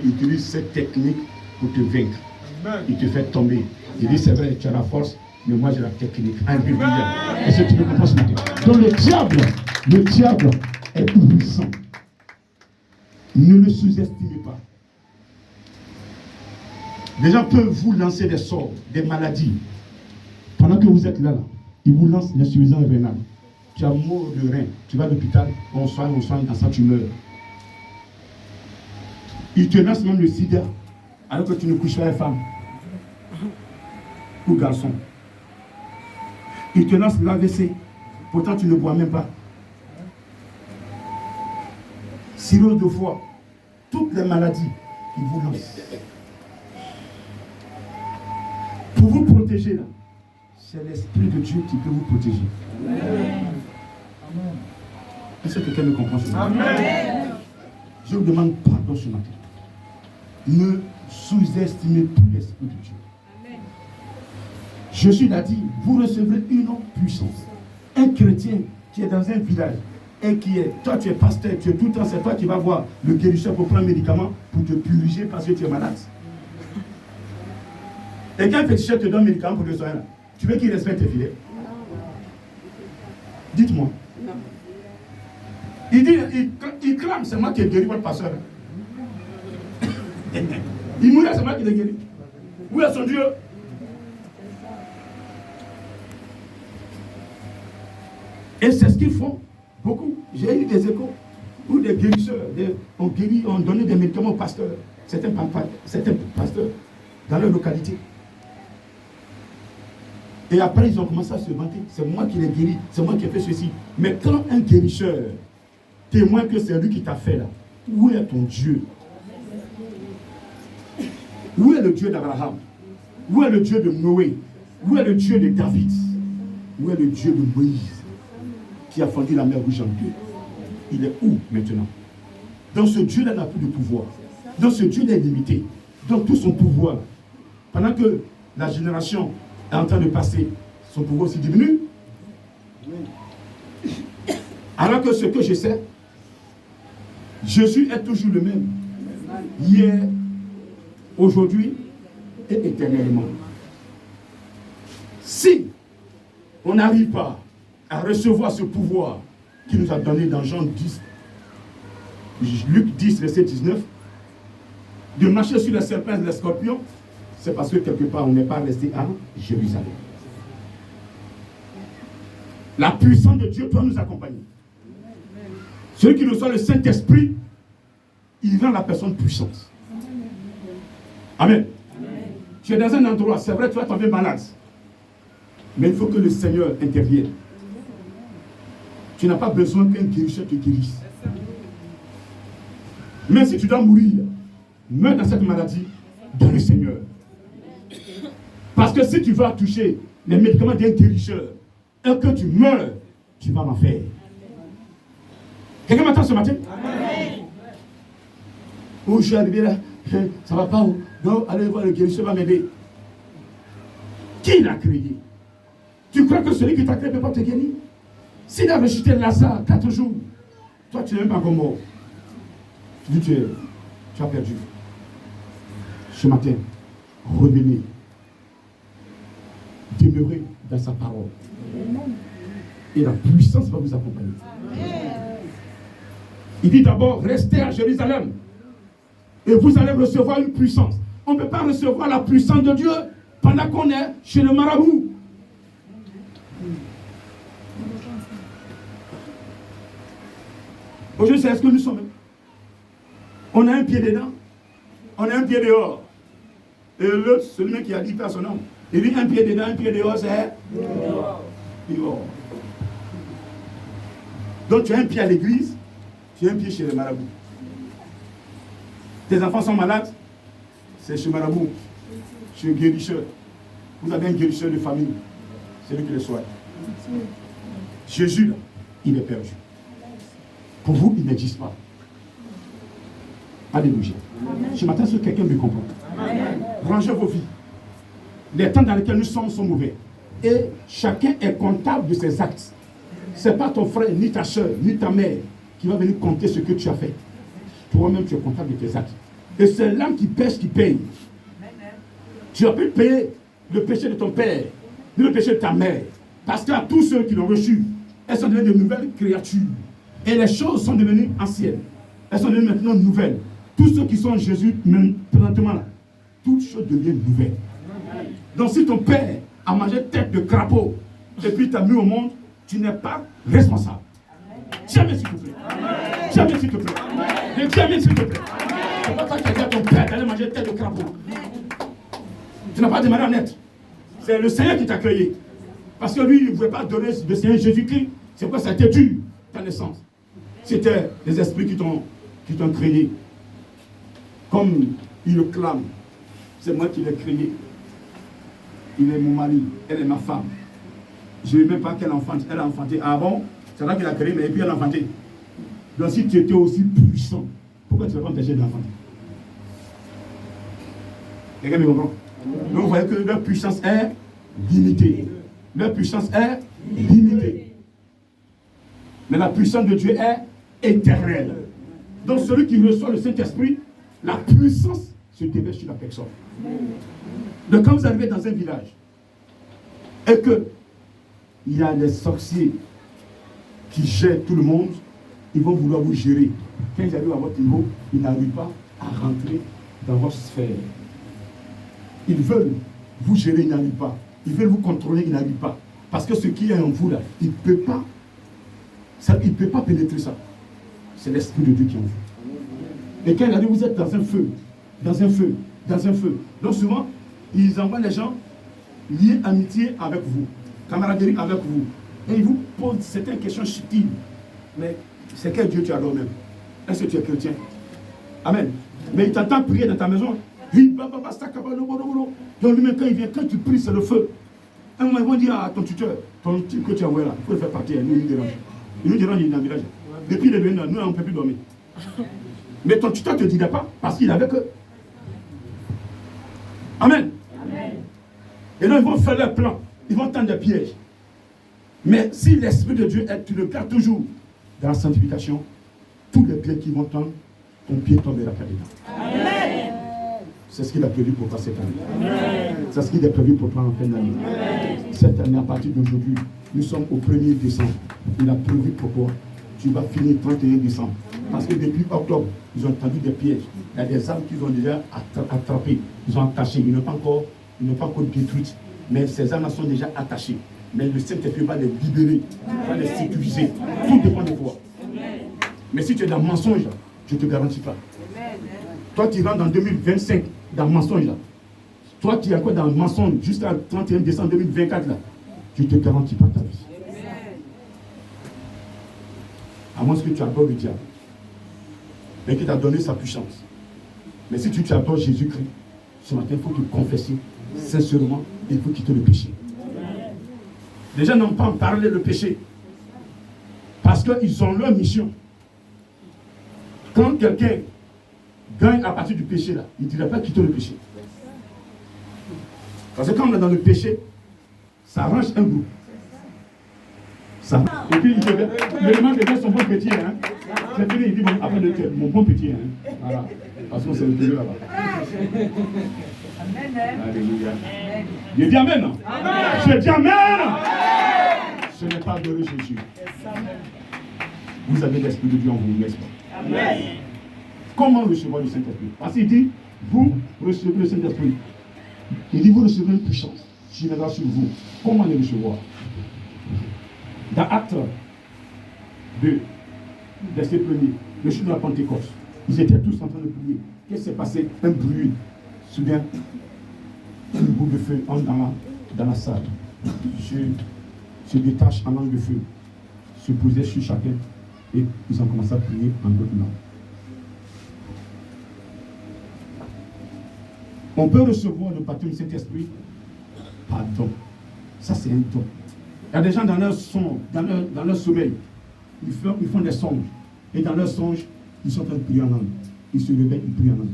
il utilise cette technique pour te vaincre. Il te fait tomber. Il dit c'est vrai, tu as la force, mais moi j'ai la technique. Alléluia. Est-ce que tu me comprends ce matin? Donc le diable est puissant. Ne le sous-estimez pas. Les gens peuvent vous lancer des sorts, des maladies. Pendant que vous êtes là, ils vous lancent l'insuffisance rénale. Tu as mal de rein, tu vas à l'hôpital, on soigne, dans ça tu meurs. Il te lance même le sida, alors que tu ne couches pas avec femme ou garçon. Il te lance l'AVC, pourtant tu ne bois même pas. Cirrhose de foie, toutes les maladies qui vous lancent. Pour vous protéger, là, c'est l'Esprit de Dieu qui peut vous protéger. Est-ce que quelqu'un me comprend ce matin? Je vous demande pardon ce matin. Ne sous-estimez plus l'Esprit de Dieu. Jésus l'a dit, vous recevrez une autre puissance. Un chrétien qui est dans un village et qui est, toi tu es pasteur, tu es tout le temps, c'est toi qui vas voir le guérisseur pour prendre un médicament pour te purifier parce que tu es malade. Et quand un féticheur te donne un médicament pour te soigner, tu veux qu'il respecte tes filets? Dites-moi. Il dit, il clame, c'est moi qui ai guéri votre pasteur. Il mourait, c'est moi qui l'ai guéri. Où est son Dieu? Et c'est ce qu'ils font beaucoup. J'ai eu des échos où des guérisseurs ont donné des médicaments aux pasteurs, certains pasteurs dans leur localité. Et après, ils ont commencé à se vanter. C'est moi qui l'ai guéri, c'est moi qui ai fait ceci. Mais quand un guérisseur témoigne que c'est lui qui t'a fait là, où est ton Dieu? Où est le Dieu d'Abraham? Où est le Dieu de Noé? Où est le Dieu de David? Où est le Dieu de Moïse qui a fendu la mer rouge en deux? Il est où maintenant? Dans ce Dieu-là, il n'a plus de pouvoir. Dans ce Dieu-là, il est limité. Dans tout son pouvoir. Pendant que la génération est en train de passer, son pouvoir aussi diminue. Alors que ce que je sais, Jésus est toujours le même. Hier, aujourd'hui et éternellement. Si on n'arrive pas à recevoir ce pouvoir qu'il nous a donné dans Jean 10, Luc 10, verset 19, de marcher sur les serpents et les scorpions, c'est parce que quelque part on n'est pas resté à Jérusalem. La puissance de Dieu doit nous accompagner. Celui qui reçoit le Saint-Esprit, il rend la personne puissante. Amen. Amen. Tu es dans un endroit, c'est vrai, tu vas tomber malade. Mais il faut que le Seigneur intervienne. Tu n'as pas besoin qu'un guérisseur te guérisse. Mais si tu dois mourir, meurs dans cette maladie, dans le Seigneur. Parce que si tu vas toucher les médicaments d'un guérisseur, et que tu meurs, tu vas l'enfer. Quelqu'un m'attend ce matin? Amen. Où je suis arrivé là, ça ne va pas où? Donc, allez voir le guérisseur va m'aider. Qui l'a créé? Tu crois que celui qui t'a créé ne peut pas te guérir? S'il a ressuscité Lazare 4 jours, toi tu n'es même pas encore mort. Tu dis tu as perdu. Ce matin, revenez. Demeurez dans sa parole. Et la puissance va vous accompagner. Il dit d'abord, restez à Jérusalem. Et vous allez recevoir une puissance. On ne peut pas recevoir la puissance de Dieu pendant qu'on est chez le marabout. Aujourd'hui, c'est ce que nous sommes. On a un pied dedans, on a un pied dehors. Et l'autre, celui qui a dit à son nom, il dit un pied dedans, un pied dehors, c'est dehors. Donc tu as un pied à l'église, tu as un pied chez le marabout. Tes enfants sont malades, c'est chez marabout, chez le guérisseur. Vous avez un guérisseur de famille, c'est lui qui le soigne. Jésus, là, il est perdu. Pour vous, il n'existe pas. Alléluia. Ce matin, si quelqu'un me comprend, rangez vos vies. Les temps dans lesquels nous sommes sont mauvais. Et chacun est comptable de ses actes. Ce n'est pas ton frère, ni ta soeur, ni ta mère qui va venir compter ce que tu as fait. Toi-même, tu es comptable de tes actes. Et c'est l'âme qui pêche qui paye. Tu as pu payer le péché de ton père, ni le péché de ta mère. Parce qu'à tous ceux qui l'ont reçu, elles sont devenues de nouvelles créatures. Et les choses sont devenues anciennes. Elles sont devenues maintenant nouvelles. Tous ceux qui sont en Jésus, présentement là, toutes choses deviennent nouvelles. Donc si ton père a mangé tête de crapaud, et puis t'a mis au monde, tu n'es pas responsable. Jamais s'il te plaît. Jamais s'il te plaît. Jamais s'il te plaît. C'est pas toi qui as dit à ton père d'aller manger tête de crapaud. Tu n'as pas demandé à naître. C'est le Seigneur qui t'a créé. Parce que lui, il ne pouvait pas donner le Seigneur Jésus-Christ. C'est pourquoi ça a été dur, ta naissance. C'était les esprits qui t'ont créé. Comme il le clame. C'est moi qui l'ai créé. Il est mon mari, elle est ma femme. Je ne veux même pas qu'elle enfante. Elle a enfanté. Ah bon? C'est là qu'elle a créé, mais puis elle a enfanté. Donc si tu étais aussi puissant, pourquoi tu ne vas pas empêcher de l'enfanter? Quelqu'un me comprend? Donc vous voyez que leur puissance est limitée. Leur puissance est limitée. Mais la puissance de Dieu est éternelle. Donc celui qui reçoit le Saint-Esprit, la puissance se déverse sur la personne. Donc quand vous arrivez dans un village et que il y a des sorciers qui gèrent tout le monde, ils vont vouloir vous gérer. Quand ils arrivent à votre niveau, ils n'arrivent pas à rentrer dans votre sphère. Ils veulent vous gérer, ils n'arrivent pas. Ils veulent vous contrôler, ils n'arrivent pas. Parce que ce qui est en vous là, il ne peut pas pénétrer ça. C'est l'Esprit de Dieu qui est en vous. Et quand il arrive, vous êtes dans un feu, dans un feu, dans un feu. Donc souvent, ils envoient les gens lier amitié avec vous, camaraderie avec vous. Et ils vous posent certaines questions subtiles. Mais c'est quel Dieu tu adores même? Est-ce que tu es chrétien? Amen. Mais il t'entend prier dans ta maison. Donc lui-même, quand il vient, quand tu pries, c'est le feu. Un moment, ils vont dire à ton tuteur, ton type que tu as envoyé là, il faut le faire partir, nous, il nous dérange. Il nous dérange, il est dans le village. Depuis le venu, nous, on ne peut plus dormir. Mais ton tuteur ne te dirait pas, parce qu'il est avec eux. Amen. Amen. Et donc, ils vont faire leur plan. Ils vont tendre des pièges. Mais si l'Esprit de Dieu est, tu le gardes toujours dans la sanctification, tous les pieds qui vont tendre, ton pied tombera là-dedans. Amen. C'est ce qu'il a prévu pour toi cette année. C'est ce qu'il a prévu pour toi en fin d'année. Cette année, à partir d'aujourd'hui, nous sommes au 1er décembre. Il a prévu pour toi. Tu vas finir le 31 décembre. Parce que depuis octobre, ils ont tendu des pièges. Il y a des âmes qu'ils ont déjà attrapées. Ils ont attaché. Ils n'ont pas encore détruites. Mais ces âmes sont déjà attachées. Mais le Saint-Esprit va les libérer, va les sécuriser. Tout dépend de toi. Mais si tu es dans le mensonge, je ne te garantis pas. Toi, tu rentres dans 2025 dans le mensonge. Toi, tu es encore dans le mensonge jusqu'à 31 décembre 2024. Là. Je ne te garantis pas ta vie. À moins que tu adores le diable. Et qu'il t'a donné sa puissance. Mais si tu adores Jésus-Christ, ce matin, il faut te confesser sincèrement et il faut quitter le péché. Les gens n'ont pas en parlé le péché. Parce qu'ils ont leur mission. Quand quelqu'un gagne à partir du péché, là, il ne dirait pas quitter le péché. Parce que quand on est dans le péché, ça arrange un groupe. Ça. Et puis, le demande de faire son bon petit. Hein. C'est fini, il dit, bon, après le thème, mon bon petit. Hein. Voilà. Parce que c'est le Dieu là-bas. Amen. Alléluia. Je dis Amen. Amen. Je dis Amen. Amen. Ce n'est pas adorer Jésus. Vous avez l'Esprit de Dieu en vous, n'est-ce pas? Amen. Comment recevoir le Saint-Esprit? Parce qu'il dit, vous recevez le Saint-Esprit. Il dit, vous recevez une puissance qui viendra sur vous. Comment le recevoir? Dans Acte 2, verset 1er, le jour de la Pentecôte, ils étaient tous en train de prier. Qu'est-ce qui s'est passé? Un bruit. Soudain, un bout de feu entre dans la salle. Se détache en langue de feu, se posait sur chacun et ils ont commencé à prier en d'autres langues. On peut recevoir le baptême du Saint-Esprit par don. Ça, c'est un don. Il y a des gens dans leur son, dans leur sommeil, ils font des songes. Et dans leurs songes, ils sont en train de prier en langue. Ils se réveillent, ils prient en langue.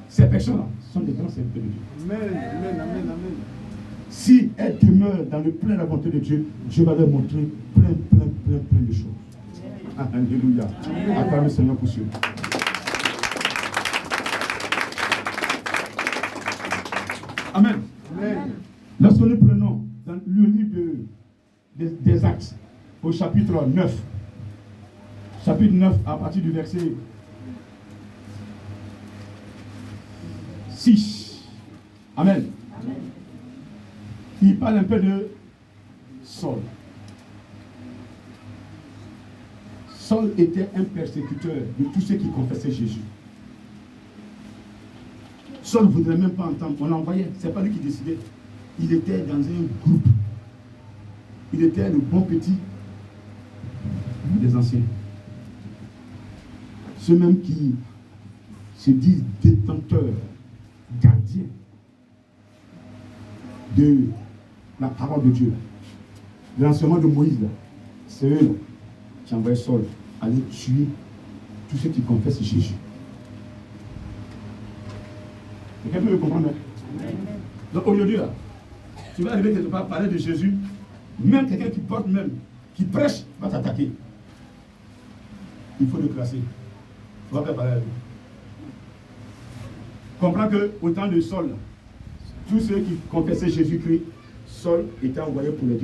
Ces personnes-là sont des grands serviteurs de Dieu. Amen, amen, amen, amen. Si elles demeurent dans le plein de la volonté de Dieu, Dieu va leur montrer plein de choses. Alléluia. Acclame le Seigneur pour ceux. Amen. Amen. Lorsque nous prenons dans le livre des Actes, au chapitre 9, à partir du verset 6. Amen. Amen. Il parle un peu de Saul. Saul était un persécuteur de tous ceux qui confessaient Jésus. Saul ne voudrait même pas entendre. On l'envoyait. Ce n'est pas lui qui décidait. Il était dans un groupe. Il était le bon petit des anciens. Ceux même qui se disent détenteurs, gardiens de la parole de Dieu. De l'enseignement de Moïse, c'est eux là, qui envoyaient Saul aller tuer tous ceux qui confessent Jésus. Quelqu'un peut me comprendre? Donc aujourd'hui, là, tu vas arriver quelque part parler de Jésus, même quelqu'un qui porte même, qui prêche, va t'attaquer. Il faut le classer. Il ne faut pas parler avec lui. Comprends qu'au temps de Saul, tous ceux qui confessaient Jésus-Christ, Saul était envoyé pour les